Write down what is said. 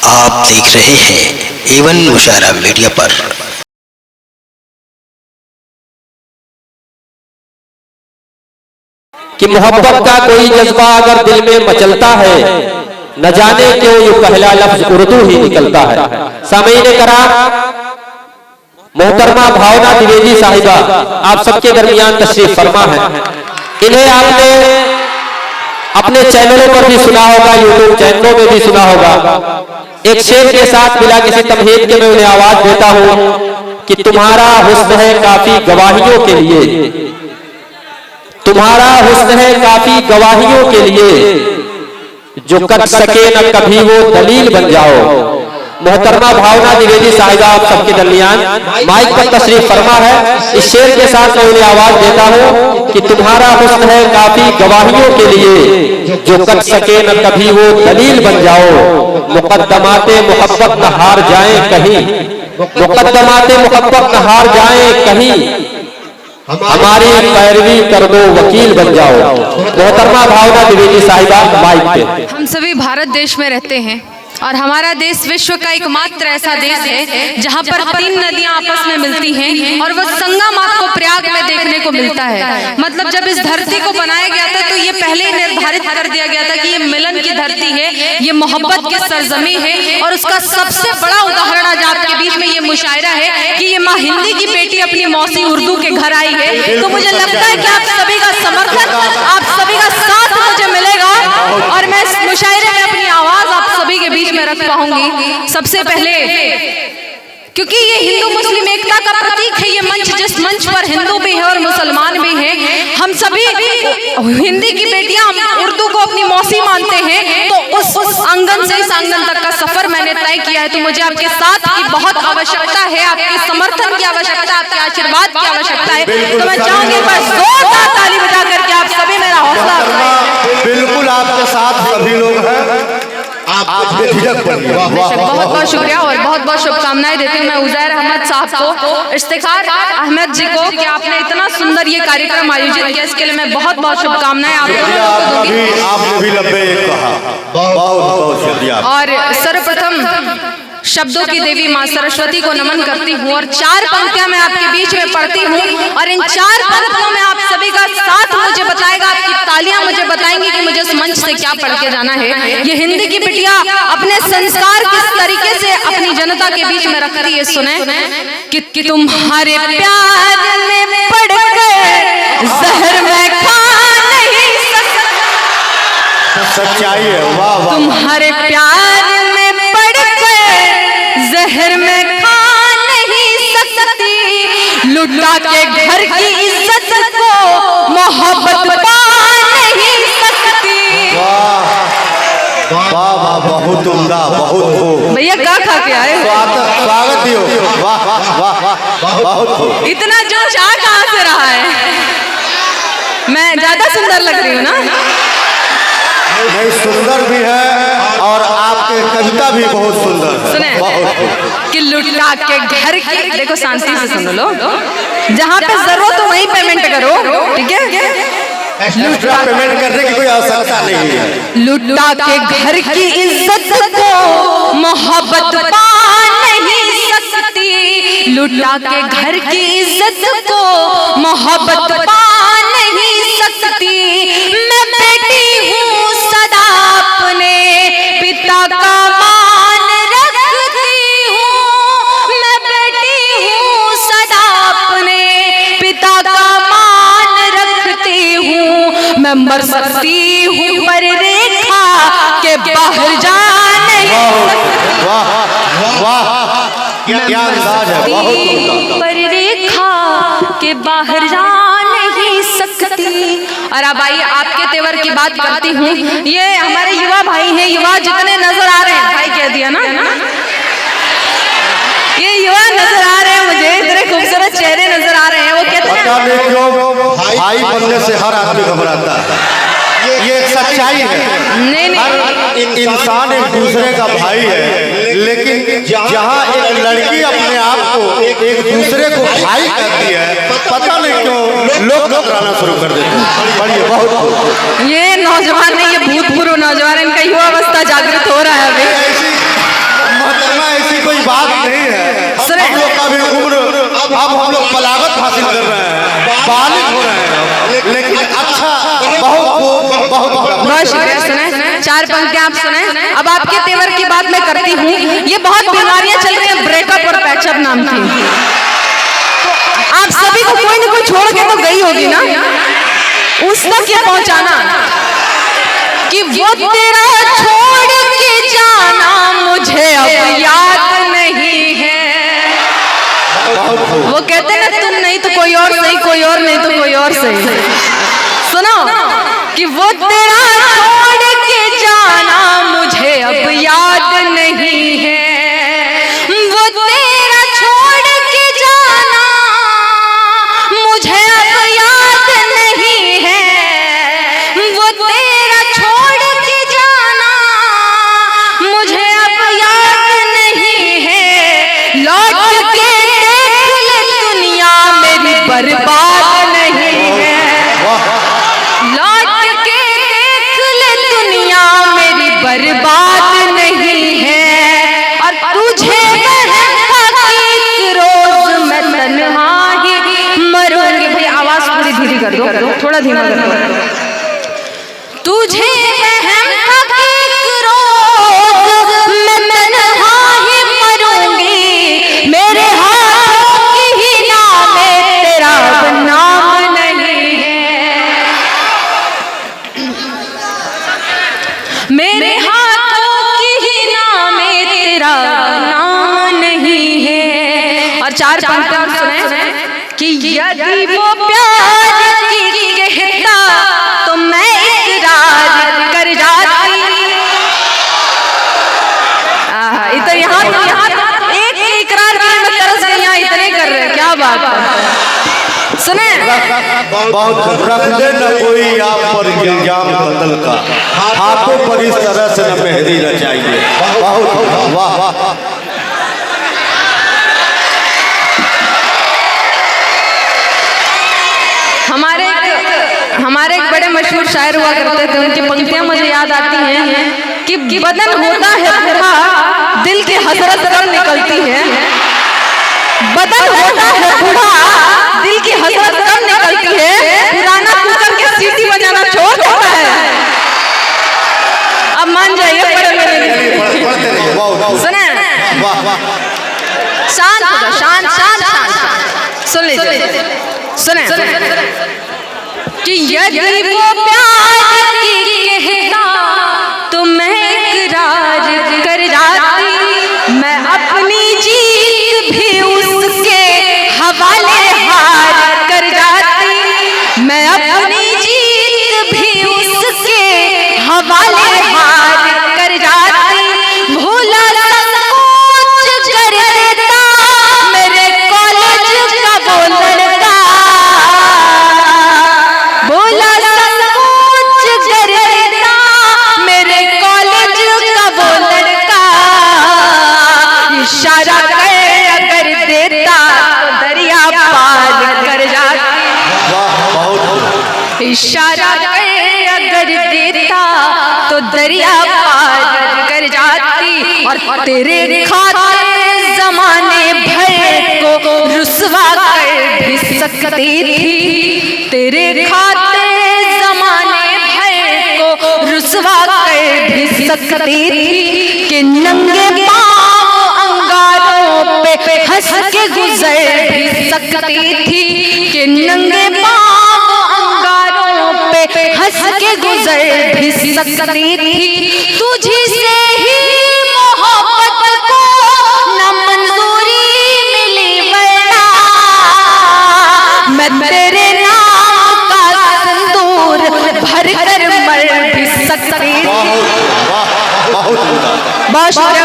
आप देख रहे हैं एवन मुशायरा मीडिया पर। कि मोहब्बत का कोई जज्बा अगर दिल में मचलता है, न जाने क्यों ये पहला लफ्ज उर्दू ही निकलता है। सामीन कराम, मोहतरमा भावना द्विवेदी साहिबा आप सबके दरमियान तशरीफ फरमा है। इन्हें आपने अपने चैनलों पर भी सुना होगा, यूट्यूब चैनलों में भी सुना होगा। एक शेर के साथ बिना किसी तमहीद के मैं उन्हें आवाज देता हूं कि तुम्हारा हुस्न है काफी गवाहियों के लिए, तुम्हारा हुस्न है काफी गवाहियों के लिए, जो कर सके न कभी वो दलील बन जाओ। मोहतरमा भावना द्विवेदी साहिबा आप सबके दरमियान माइक पर तशरीफ फरमा है। इस शेर के साथ मैं उन्हें आवाज देता हूं कि तुम्हारा हुस्न है काफी गवाहियों के लिए, जो कर सके न कभी वो दलील बन जाओ। मुकद्दमाते मोहब्बत न हार जाए कहीं, मुकद्दमाते मोहब्बत न हार जाए कहीं, हमारी पैरवी कर दो वकील बन जाओ। मोहतरमा भावना द्विवेदी साहिबा माइक पे। हम सभी भारत देश में रहते हैं और हमारा देश विश्व का एकमात्र ऐसा देश है जहाँ पर 3 नदियाँ आपस में मिलती हैं और वह संगम आपको प्रयाग में देखने को मिलता है। मतलब जब इस धरती को बनाया गया था तो ये पहले ही निर्धारित कर दिया गया था कि ये मिलन की धरती है, ये मोहब्बत की सरजमी है। और उसका सबसे बड़ा उदाहरण आज आपके बीच में ये मुशायरा है कि ये माँ हिंदी की बेटी अपनी मौसी उर्दू के घर आई है। तो मुझे लगता है कि आप सभी का समर्थन, आप सभी का साथ मुझे मिलेगा और मैं इस मुशायरे में अपनी आवाज आप सभी के बीच में रख पाऊंगी। सबसे पहले क्योंकि ये हिंदू मुस्लिम एकता का प्रतीक है, ये मंच जिस मंच पर हिंदू भी है और मुसलमान भी है। हम सभी हिंदी की बेटियां उर्दू को अपनी मौसी मानते हैं, तो उस आंगन से इस आंगन तक का सफर मैंने तय किया है। तो मुझे आपके साथ की बहुत आवश्यकता है, आपके समर्थन की आवश्यकता, आपके आशीर्वाद की आवश्यकता है। तो मैं चाहूंगी बस जोरदार ताली बजा करके आप सभी मेरा हौसला। बिल्कुल आपके साथ सभी लोग हैं, बहुत बहुत शुक्रिया और बहुत बहुत शुभकामनाएं देती हूँ मैं उजैर अहमद साहब को, इफ्तिखार अहमद जी को कि आपने इतना सुंदर ये कार्यक्रम आयोजित किया। इसके लिए मैं बहुत बहुत शुभकामनाएं आप दोनों को दूंगी। आपने भी लब्बैक कहा, बहुत बहुत शुक्रिया। और सर्वप्रथम शब्दों की देवी माँ सरस्वती को नमन करती हूँ और 4 पंक्तियां मैं आपके बीच में पढ़ती हूँ और इन 4 पंक्तियों में आप सभी का साथ मुझे बताएगा, आपकी तालियां मुझे बताएंगी कि मुझे इस मंच से क्या पढ़ के जाना है। ये हिंदी की बिटिया अपने संस्कार किस तरीके से अपनी जनता के बीच में रख रही है, सुने कि तुम्हारे प्यार में पड़ गए जहर में खा नहीं सकता, सच्चाई है, वाह वाह। तुम्हारे प्यार में पड़ गए जहर में खा नहीं सकती, लुटा के घर की इज्जत को मोहब्बत पा नहीं सकती। वाह वाह, बहुत उम्दा, बहुत खूब। भैया क्या खा के आए? स्वागत ही हो, वाह वाह वाह, बहुत खूब। इतना जोश आ कहाँ से रहा है? मैं ज्यादा सुंदर लग रही हूँ ना? नहीं, सुंदर भी है और आपके कविता भी बहुत सुंदर है। सुने कि लुटा के घर की, देखो शांति से सुन लो, जहाँ पे जरूरत हो वहीं पेमेंट करो, ठीक है? एक्स्ट्रा पेमेंट करने की कोई आवश्यकता नहीं है। लुटा के घर की इज्जत को मोहब्बत पा नहीं सकती, लुटा के घर की इज्जत को मोहब्बत पा नहीं सकती। मैं बेटी हूँ सदा अपने पिता का मान रखती हूँ, मैं बेटी हूँ सदा अपने पिता का मान रखती हूँ। मैं मर सकती हूँ पर रेखा के बाहर जा नहीं सकती, क्या अंदाज है, बहुत उम्दा। पर रेखा के बाहर जा नहीं सकती। और अब आइए आपके तेवर की बात करती हूँ। ये हमारे युवा भाई हैं, युवा जितने नजर आ रहे हैं, भाई कह दिया ना, ये युवा नजर आ रहे हैं मुझे, इतने खूबसूरत चेहरे नजर आ रहे हैं। वो कहते हैं पता नहीं क्यों भाई बनने से हर आदमी घबराता है, ये एक सच्चाई है। नहीं, इंसान एक दूसरे का भाई है, लेकिन जहाँ एक लड़की अपने आप को एक दूसरे को भाई कहती है, पता नहीं क्यों लोग घबराना शुरू कर देते हैं। बढ़िया, बहुत। ये नौजवान नहीं, ये भूतपूर्व नौजवान, इनका युवा अवस्था जागृत हो रहा है अभी। बालिग हो रहे हैं, लेकिन अच्छा बहुत सुने, 4 पंक्तियां आप सुने। अब आपके तेवर की बात मैं करती हूँ। ये बहुत बीमारियां चल रही हैं ब्रेकअप और पैचअप नाम की। आप सभी को कोई ना कोई छोड़ के तो गई होगी ना, उस तक ये पहुंचाना कि वो तेरा छोड़ के जाना मुझे अब याद नहीं है। वो कहते ना तुम नहीं तो कोई और सही, कोई और नहीं तो कोई और सही। सुनो कि वो तेरा छोड़ के जाना मुझे अब याद नहीं है। वो तेरा छोड़ के जाना मुझे अब याद नहीं है। वो तेरा छोड़ के जाना मुझे अब याद नहीं है। लौट के देख ले दुनिया मेरी बर्बाद नहीं है। लौट के देख ले दुनिया मेरी बर्बाद नहीं है। और तुझे एक रोज मैं तन्हा ही मरूंगी। भाई आवाज थोड़ी धीरे कर दो, थोड़ा धीमा कर दो। तुझे एक रोज मैं तन्हा ही मरूंगी। मेरे हाथों की ही नाम है, तेरा नाम नहीं है। मेरे हाथों की ही नाम है, तेरा नाम नहीं है। और 4 पंक्तियां सुने कि यदि वो प्यार की कहता तो मैं इकरार कर जाती। इधर यहाँ एक इकरार के मैं तरस गई, यहाँ इतने कर रहे हैं, क्या बात है। सुने बहुत रख दे न कोई आप पर इल्जाम कत्ल का, हाथों पर इस तरह से न मेहंदी रचाइए। बहुत वाह वाह। हमारे एक बड़े मशहूर शायर हुआ करते थे, उनकी पंक्तियां मुझे याद आती हैं कि बदन होता है बूढ़ा दिल की हसरत कब निकलती है। बदन होता है बूढ़ा दिल की हसरत कब निकलती है। पुराना कुकर के सीटी बजाना छोड़ देता है। अब मान जाइए, सुने शांत हो जाओ, शांत शांत शांत सुन लीजिए। सुने कि यदि वो प्यार की कहता तो मैं इकरार कर जाती। मैं अपनी जीत भी उसके हवाले हार कर जाती। मैं अपनी जीत भी उसके हवाले हार कर जाती। भूला संकोच कर देता मेरे कॉलेज का वो लड़का। भूला संकोच कर देता मेरे कॉलेज का वो लड़का। इशारा कर अगर देता तो दरिया पार कर जाती। इशारा अगर देता तो दरिया पार कर जाती। और तेरे खातिर जमाने भर को रुसवा कर भी सकती थी। तेरे खातिर जमाने भर को रुसवा कर भी सकती थी। कि नंगे पाँव अंगारों पे हंस के गुजर भी सकती थी। कि नंगे पाँव पे हंस के गुजर भी सकती थी। तुझी से ही मोहब्बत को न मंजूरी मिली वरना मैं तेरे नाम का सिंदूर भर कर मर भी सकती थी। बहुत